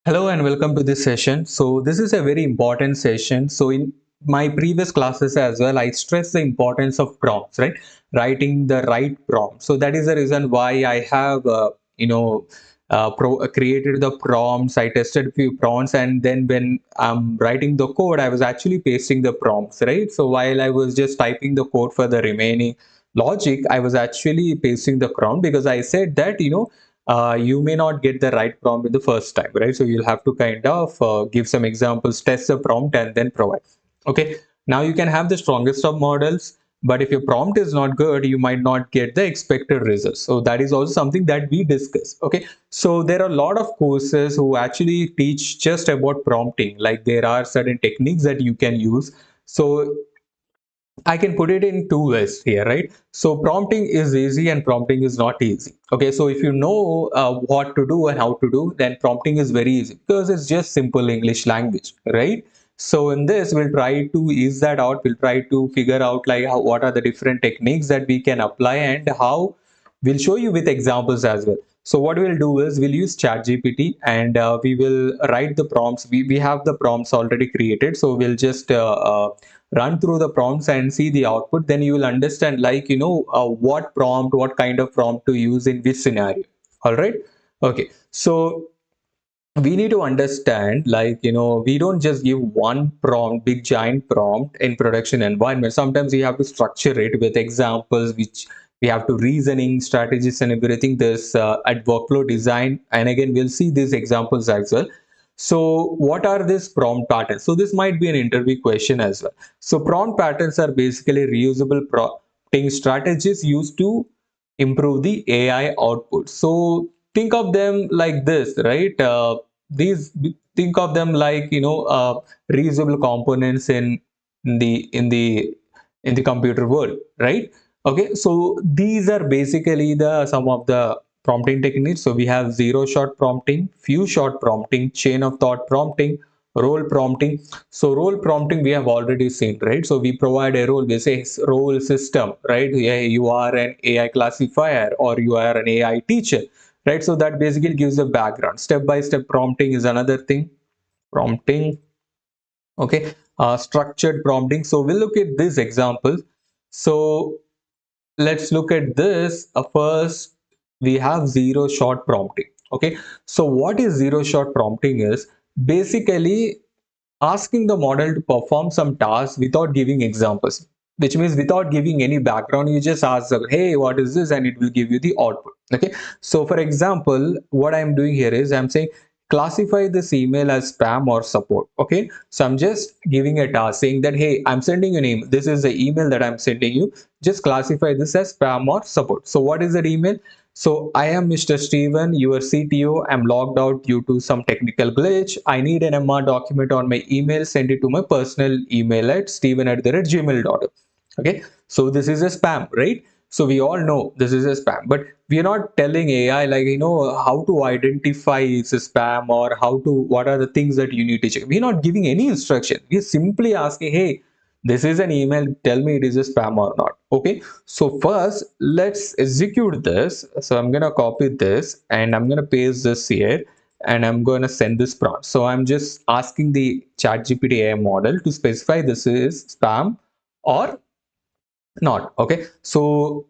Hello and welcome to this session. So this is a very important session. So in my previous classes as well, I stress the importance of prompts, right? Writing the right prompt. So that is the reason why I have, created the prompts. I tested a few prompts, and then when I'm writing the code, I was actually pasting the prompts, right? So while I was just typing the code for the remaining logic, I was actually pasting the prompt because I said that, you may not get the right prompt in the first time, right? So you'll have to kind of give some examples, test the prompt, and then provide. Okay. Now you can have the strongest of models, but if your prompt is not good, you might not get the expected results. So that is also something that we discuss. Okay. So there are a lot of courses who actually teach just about prompting. Like there are certain techniques that you can use. So I can put it in two ways here, right? So prompting is easy and prompting is not easy. Okay, so if you know what to do and how to do, then prompting is very easy because it's just simple English language, right? So in this, we'll try to ease that out. We'll try to figure out like what are the different techniques that we can apply and how we'll show you with examples as well. So what we'll do is we'll use ChatGPT and we will write the prompts. We have the prompts already created, so we'll just run through the prompts and see the output. Then you will understand like what kind of prompt to use in which scenario. All right. Okay. So we need to understand like we don't just give one prompt, big giant prompt in production environment. Sometimes you have to structure it with examples which we have to reasoning strategies and everything. This at workflow design, and again we'll see these examples as well. So what are these prompt patterns? So this might be an interview question as well. So prompt patterns are basically reusable prompting strategies used to improve the AI output. So think of them like this, right? These think of them like reusable components in the in the in the computer world, right? Okay, so these are basically the some of the prompting techniques. So we have zero shot prompting, few shot prompting, chain of thought prompting, role prompting. So role prompting we have already seen, right? So we provide a role, we say role system, right? Yeah, you are an AI classifier or you are an AI teacher, right? So that basically gives a background. Step by step prompting is another thing. Prompting. Okay. Structured prompting. So we'll look at this example. So let's look at this. First, we have zero shot prompting. Okay. So what is zero shot prompting is basically asking the model to perform some tasks without giving examples, which means without giving any background. You just ask them, hey, what is this, and it will give you the output. Okay, so for example, what I'm doing here is I'm saying classify this email as spam or support. Okay, so I'm just giving a task saying that, hey, I'm sending you an email, this is the email that I'm sending you, just classify this as spam or support. So what is that email? So I am Mr. Steven, your CTO. I'm logged out due to some technical glitch. I need an MR document on my email. Send it to my personal email at steven@gmail.com. Okay. So this is a spam, right? So we all know this is a spam, but we are not telling AI like, how to identify it's a spam or how to, what are the things that you need to check. We're not giving any instruction. We're simply asking, hey, this is an email. Tell me it is a spam or not. Okay. So first, let's execute this. So I'm going to copy this and I'm going to paste this here and I'm going to send this prompt. So I'm just asking the ChatGPT AI model to specify this is spam or not. Okay. So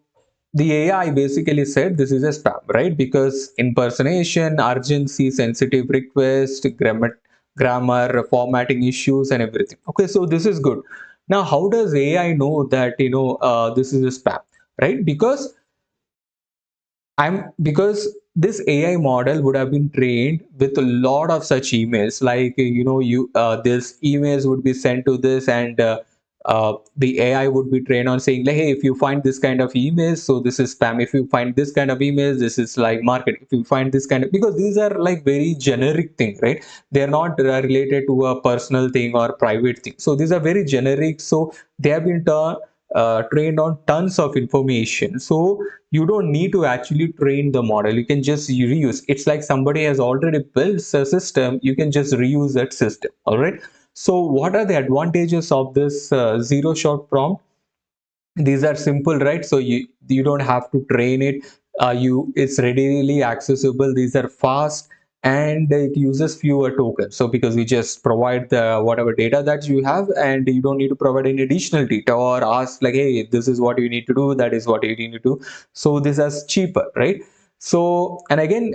the AI basically said this is a spam, right? Because impersonation, urgency, sensitive request, grammar, formatting issues, and everything. Okay, so this is good. Now, how does AI know that this is a spam, right? Because this AI model would have been trained with a lot of such emails. Like this emails would be sent to this, and the AI would be trained on saying like, hey, if you find this kind of emails, so this is spam. If you find this kind of emails, this is like marketing. If you find this kind of, because these are like very generic thing, right? They are not related to a personal thing or private thing. So these are very generic. So they have been trained on tons of information. So you don't need to actually train the model. You can just reuse. It's like somebody has already built a system. You can just reuse that system. All right. So what are the advantages of this zero shot prompt? These are simple, right? So you don't have to train it. It's readily accessible. These are fast. and it uses fewer tokens. So because we just provide the whatever data that you have, and you don't need to provide any additional data or ask like, hey, this is what you need to do, that is what you need to do. So this is cheaper, right? So, and again,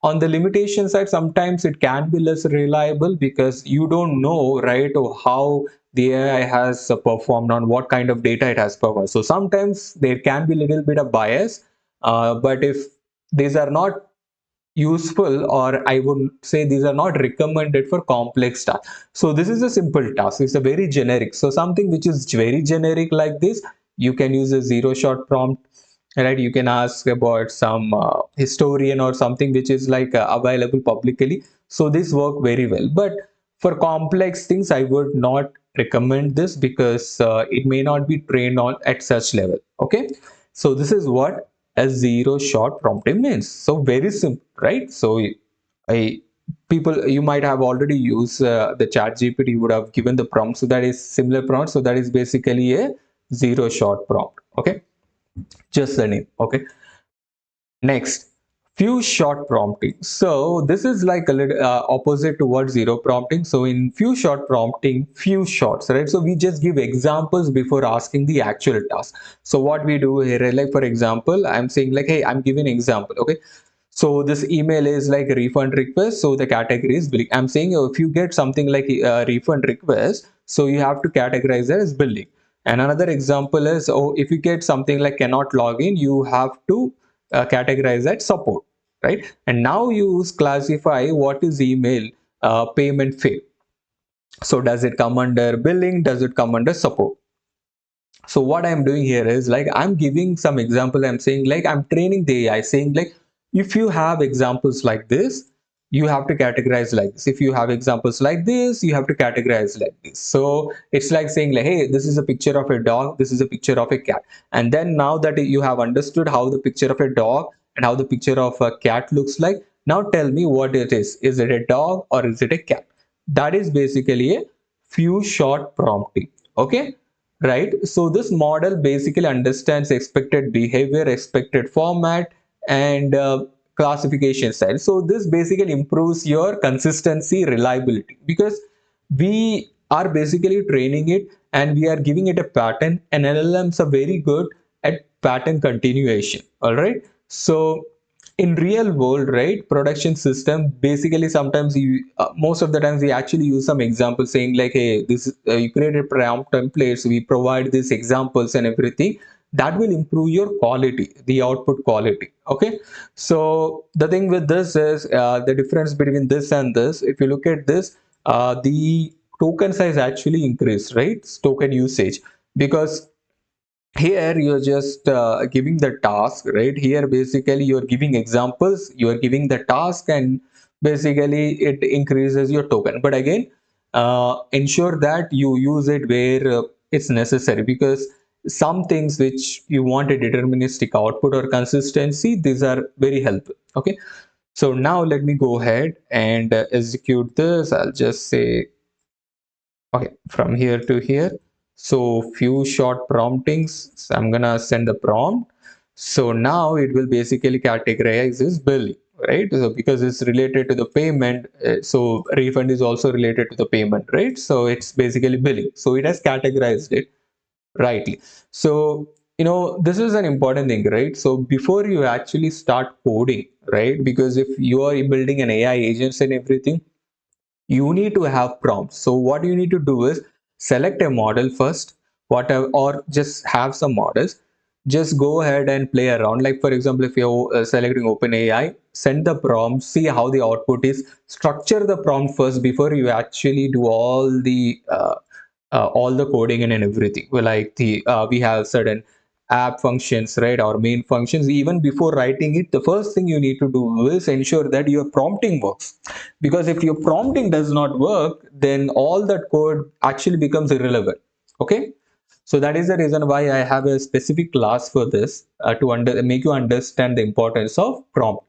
on the limitation side, sometimes it can be less reliable because you don't know, right, or how the AI has performed, on what kind of data it has performed. So sometimes there can be a little bit of bias, but if these are not useful, or I would say these are not recommended for complex tasks. So this is a simple task, it's a very generic. So something which is very generic like this, you can use a zero shot prompt, right? You can ask about some historian or something which is like available publicly. So this work very well. But for complex things, I would not recommend this because it may not be trained on at such level. Okay, so this is what a zero shot prompting means. So very simple, right? So I people, you might have already used the chat gpt, would have given the prompt, so that is similar prompt. So that is basically a zero shot prompt. Okay, just the name. Okay, next, few shot prompting. So this is like a little opposite towards zero prompting. So in few shot prompting, few shots, right? So we just give examples before asking the actual task. So what we do here, like for example, I'm saying like, hey, I'm giving example. Okay, so this email is like a refund request. So the category is billing. I'm saying if you get something like a refund request, so you have to categorize that as billing. And another example is, oh, if you get something like cannot log in, you have to categorize that support, right? And now you classify what is email payment fail. So does it come under billing? Does it come under support? So what I'm doing here is like, I'm giving some example. I'm saying like, I'm training the AI, saying like, if you have examples like this, you have to categorize like this. If you have examples like this, you have to categorize like this. So it's like saying like, hey, this is a picture of a dog, this is a picture of a cat. And then now that you have understood how the picture of a dog and how the picture of a cat looks like, now tell me what it is. Is it a dog or is it a cat? That is basically a few short prompting. Okay, right? So this model basically understands expected behavior, expected format, and classification style. So this basically improves your consistency, reliability, because we are basically training it and we are giving it a pattern, and LLMs are very good at pattern continuation. All right, so in real world, right, production system, basically sometimes you most of the times we actually use some examples saying like, hey, this you created prompt templates, we provide these examples and everything. That will improve your quality, the output quality. Okay, so the thing with this is the difference between this and this, if you look at this, the token size actually increased, right? Token usage, because here you're just giving the task, right? Here basically you're giving examples, you're giving the task, and basically it increases your token. But again, ensure that you use it where it's necessary, because some things which you want a deterministic output or consistency, these are very helpful. Okay, so now let me go ahead and execute this. I'll just say, okay, from here to here. So few short promptings. So I'm gonna send the prompt. So now it will basically categorize as billing, right? So because it's related to the payment, so refund is also related to the payment, right? So it's basically billing. So it has categorized it rightly. So this is an important thing, right? So before you actually start coding, right? Because if you are building an AI agents and everything, you need to have prompts. So what you need to do is select a model first, whatever, or just have some models. Just go ahead and play around. Like for example, if you're selecting OpenAI, send the prompt, see how the output is. Structure the prompt first before you actually do all the coding and everything. Well, like we have certain app functions, right? Our main functions. Even before writing it, the first thing you need to do is ensure that your prompting works, because if your prompting does not work, then all that code actually becomes irrelevant. Okay, so that is the reason why I have a specific class for this, to make you understand the importance of prompt.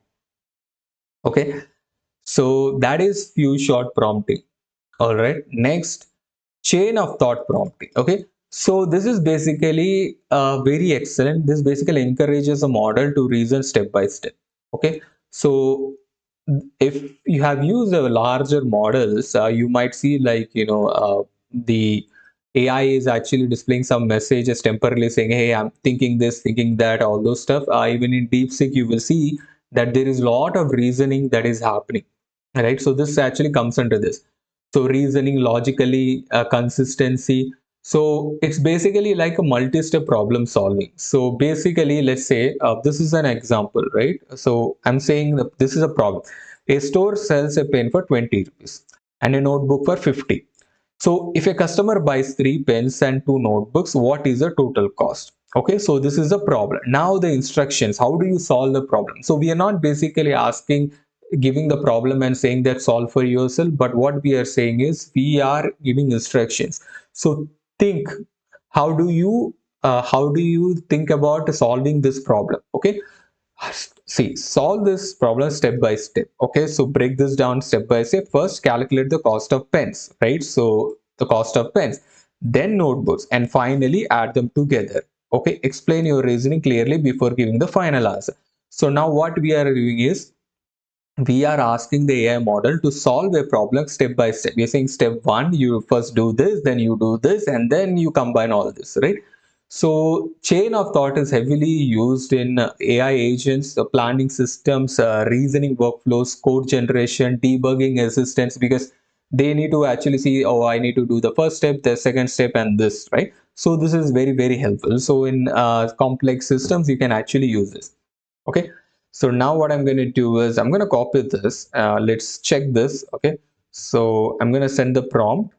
Okay, so that is few short prompting. All right, next, chain of thought prompting. Okay, so this is basically very excellent. This basically encourages a model to reason step by step. Okay, so if you have used a larger models, you might see like, the AI is actually displaying some messages temporarily saying, hey, I'm thinking this, thinking that, all those stuff. Even in DeepSeek, you will see that there is a lot of reasoning that is happening, right? So this actually comes under this. So reasoning logically, consistency. So it's basically like a multi-step problem solving. So basically, let's say this is an example, right? So I'm saying that this is a problem. A store sells a pen for 20 rupees and a notebook for 50. So if a customer buys three pens and two notebooks, what is the total cost? Okay, so this is the problem. Now the instructions, how do you solve the problem? So we are not basically asking, giving the problem and saying that solve for yourself, but what we are saying is we are giving instructions. So think, how do you think about solving this problem? Okay, see, solve this problem step by step. Okay, so break this down step by step. First, calculate the cost of pens, right? So the cost of pens, then notebooks, and finally add them together. Okay, explain your reasoning clearly before giving the final answer. So now what we are doing is we are asking the AI model to solve a problem step by step. We're saying step one, you first do this, then you do this, and then you combine all this, right? So chain of thought is heavily used in AI agents, planning systems, reasoning workflows, code generation, debugging assistance, because they need to actually see, oh, I need to do the first step, the second step, and this, right? So this is very, very helpful. So in complex systems, you can actually use this. Okay, so now what I'm going to do is I'm going to copy this. Let's check this. Okay, so I'm going to send the prompt.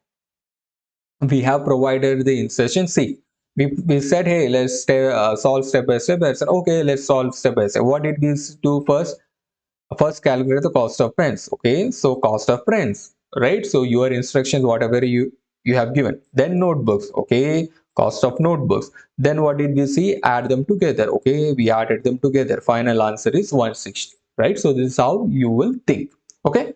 We have provided the insertion. See, we said, hey, let's solve step by step. I said, okay, let's solve step by step. What did we do first? First, calculate the cost of pens. Okay, so cost of pens, right? So your instructions, whatever you have given. Then notebooks. Okay, cost of notebooks. Then what did we see? Add them together. Okay, we added them together. Final answer is 160, right? So this is how you will think. Okay,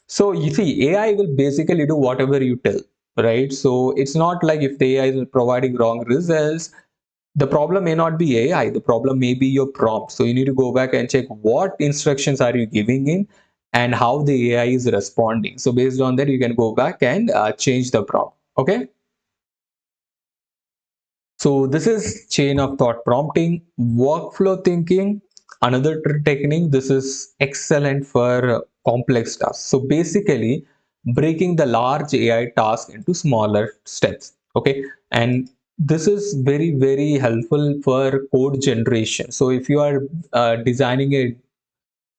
so you see, AI will basically do whatever you tell, right? So it's not like if the AI is providing wrong results, the problem may not be AI, the problem may be your prompt. So you need to go back and check what instructions are you giving in and how the AI is responding. So based on that, you can go back and change the prompt. Okay. So this is chain of thought prompting, workflow thinking. Another technique. This is excellent for complex tasks. So basically, breaking the large AI task into smaller steps. Okay, and this is very, very helpful for code generation. So if you are designing a,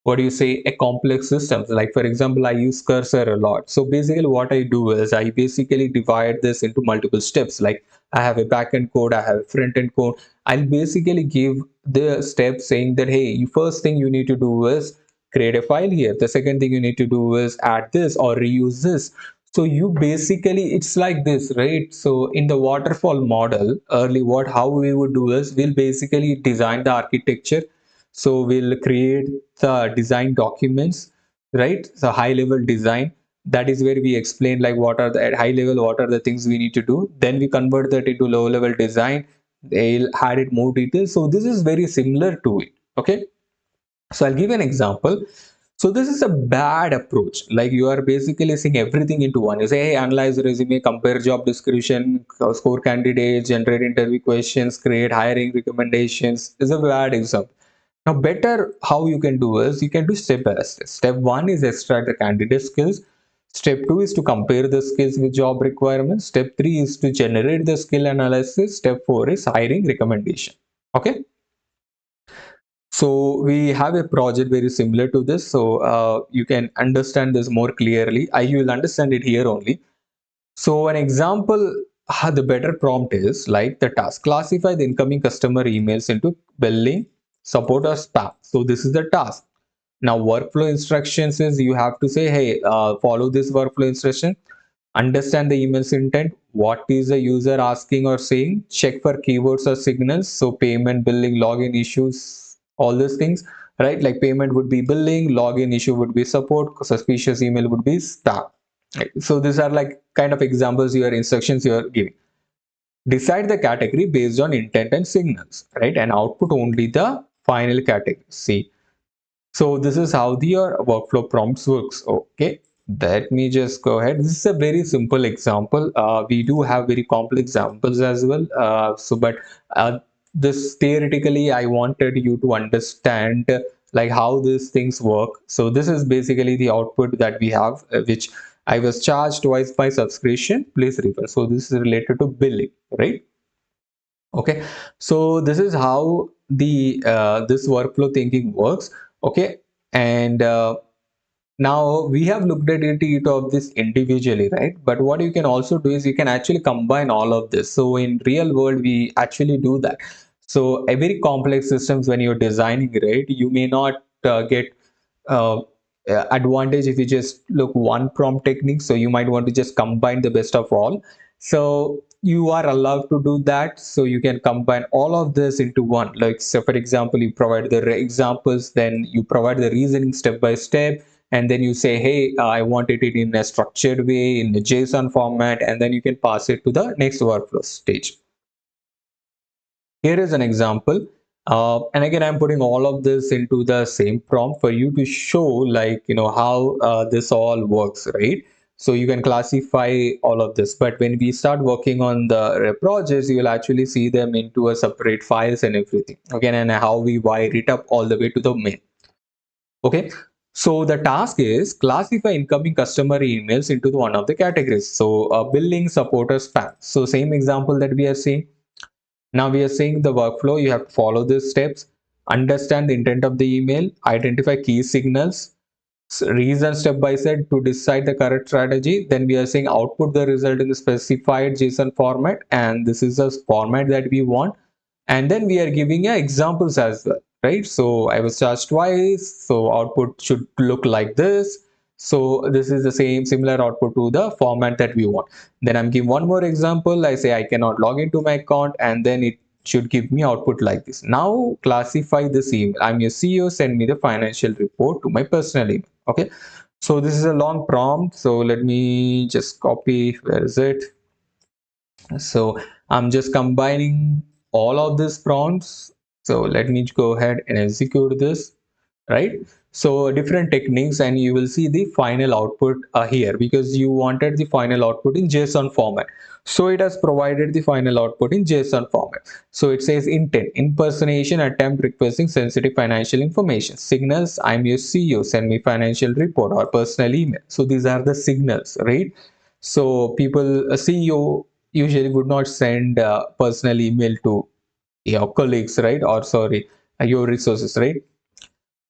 what do you say, a complex systems, like for example, I use cursor a lot. So basically what I do is I basically divide this into multiple steps. Like I have a backend code, I have a front end code. I'll basically give the steps saying that, hey, you first thing you need to do is create a file here, the second thing you need to do is add this or reuse this. So you basically, it's like this, right? So in the waterfall model early, what how we would do is we'll basically design the architecture. So we'll create the design documents, right? So high level design, that is where we explain like what are the, at high level, what are the things we need to do. Then we convert that into low level design. They'll add it more details. So this is very similar to it. Okay, so I'll give you an example. So this is a bad approach. Like you are basically seeing everything into one. You say, hey, analyze the resume, compare job description, score candidates, generate interview questions, create hiring recommendations. Is a bad example. Now, better how you can do is you can do step by step. Step one is extract the candidate skills. Step two is to compare the skills with job requirements. Step three is to generate the skill analysis. Step four is hiring recommendation. Okay. So we have a project very similar to this. So you can understand this more clearly. You will understand it here only. So an example, the better prompt is like the task. Classify the incoming customer emails into billing, support or spam. So this is the task. Now workflow instructions is you have to say, hey, follow this workflow instruction. Understand the email's intent. What is the user asking or saying? Check for keywords or signals. So payment, billing, login issues, all these things, right? Like payment would be billing, login issue would be support, suspicious email would be spam. Right? So these are like kind of examples, your instructions you are giving. Decide the category based on intent and signals, right? And output only the final category. See, So this is how the workflow prompts works. Okay, let me just go ahead. This is a very simple example. We do have very complex examples as well. But this theoretically, I wanted you to understand like how these things work. So this is basically the output that we have, which I was charged twice by subscription. Please refer. So this is related to billing, right? Okay, so this is how the this workflow thinking works. Okay, and now we have looked at it of this individually, right? But what you can also do is you can actually combine all of this. So in real world, we actually do that. So a very complex systems when you're designing, right, you may not get uh, advantage if you just look one prompt technique. So you might want to just combine the best of all. So you are allowed to do that. So you can combine all of this into one. Like, so for example, you provide the examples, then you provide the reasoning step by step, and then you say, hey, I wanted it in a structured way in a JSON format, and then you can pass it to the next workflow stage. Here is an example. And again, I'm putting all of this into the same prompt for you to show like, how this all works, right? So you can classify all of this. But when we start working on the projects, you will actually see them into a separate files and everything. Again, and how we wire it up all the way to the main. Okay. So the task is classify incoming customer emails into one of the categories. So billing, support, or spam. So same example that we are seeing. Now we are seeing the workflow. You have to follow these steps, understand the intent of the email, identify key signals, reason step by step to decide the correct strategy. Then we are saying output the result in the specified JSON format, and this is the format that we want. And then we are giving examples as well, right? So I was charged twice, so output should look like this. So this is the same similar output to the format that we want. Then I'm giving one more example. I say I cannot log into my account, and then it should give me output like this. Now classify this email. I'm your CEO, send me the financial report to my personal email. Okay, so this is a long prompt, so let me just copy. Where is it? So I'm just combining all of these prompts. So let me go ahead and execute this, right? So different techniques, and you will see the final output here, because you wanted the final output in JSON format. So it has provided the final output in JSON format. So it says intent, impersonation, attempt requesting sensitive financial information. Signals, I'm your CEO, send me financial report or personal email. So these are the signals, right? So people, a CEO usually would not send personal email to your colleagues, right? Or sorry, your resources, right?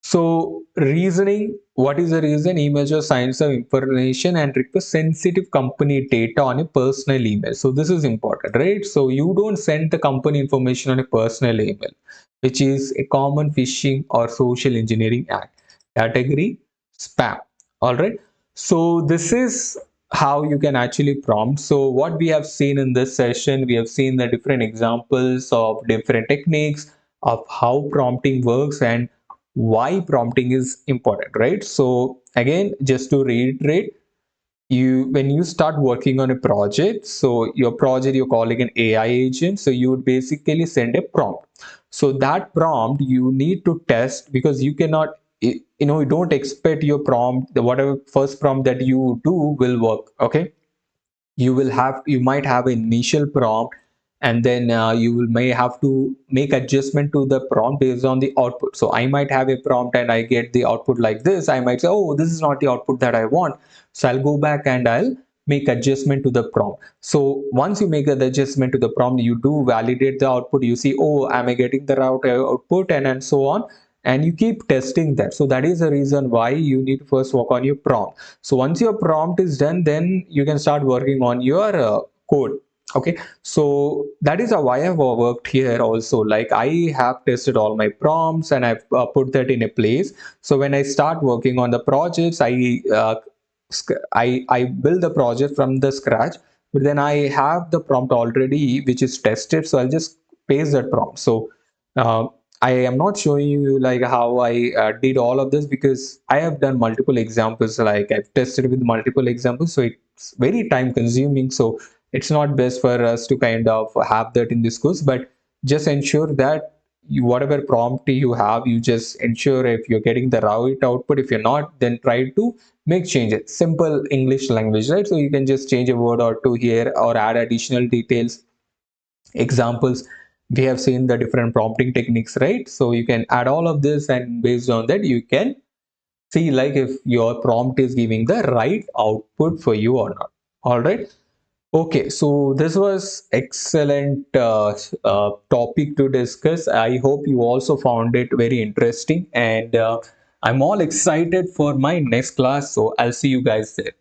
So reasoning, what is the reason? Emails or signs of information and request sensitive company data on a personal email. So this is important, right? So you don't send the company information on a personal email, which is a common phishing or social engineering act. Category spam. All right. So this is how you can actually prompt. So what we have seen in this session, we have seen the different examples of different techniques of how prompting works and why prompting is important, right? So again, just to reiterate, you when you start working on a project, so your project you're calling an AI agent, so you would basically send a prompt. So that prompt you need to test, because you cannot, you don't expect your prompt, the whatever first prompt that you do will work. Okay, you might have an initial prompt, and then you will may have to make adjustment to the prompt based on the output. So I might have a prompt and I get the output like this. I might say, oh, this is not the output that I want, so I'll go back and I'll make adjustment to the prompt. So once you make the adjustment to the prompt, you do validate the output. You see, oh, am I getting the right output, and so on, and you keep testing that. So that is the reason why you need to first work on your prompt. So once your prompt is done, then you can start working on your code. Okay, so that is how I have worked here also. Like I have tested all my prompts and I've put that in a place. So when I start working on the projects, I build the project from the scratch, but then I have the prompt already which is tested. So I'll just paste that prompt. So uh, I am not showing you like how I did all of this, because I have done multiple examples. Like I've tested with multiple examples, so it's very time consuming. So it's not best for us to kind of have that in this course. But just ensure that whatever prompt you have, you just ensure if you're getting the right output. If you're not, then try to make changes. Simple English language, right? So you can just change a word or two here or add additional details, examples. We have seen the different prompting techniques, right? So you can add all of this, and based on that you can see like if your prompt is giving the right output for you or not. All right. Okay, so this was excellent topic to discuss. I hope you also found it very interesting, and I'm all excited for my next class. So I'll see you guys there.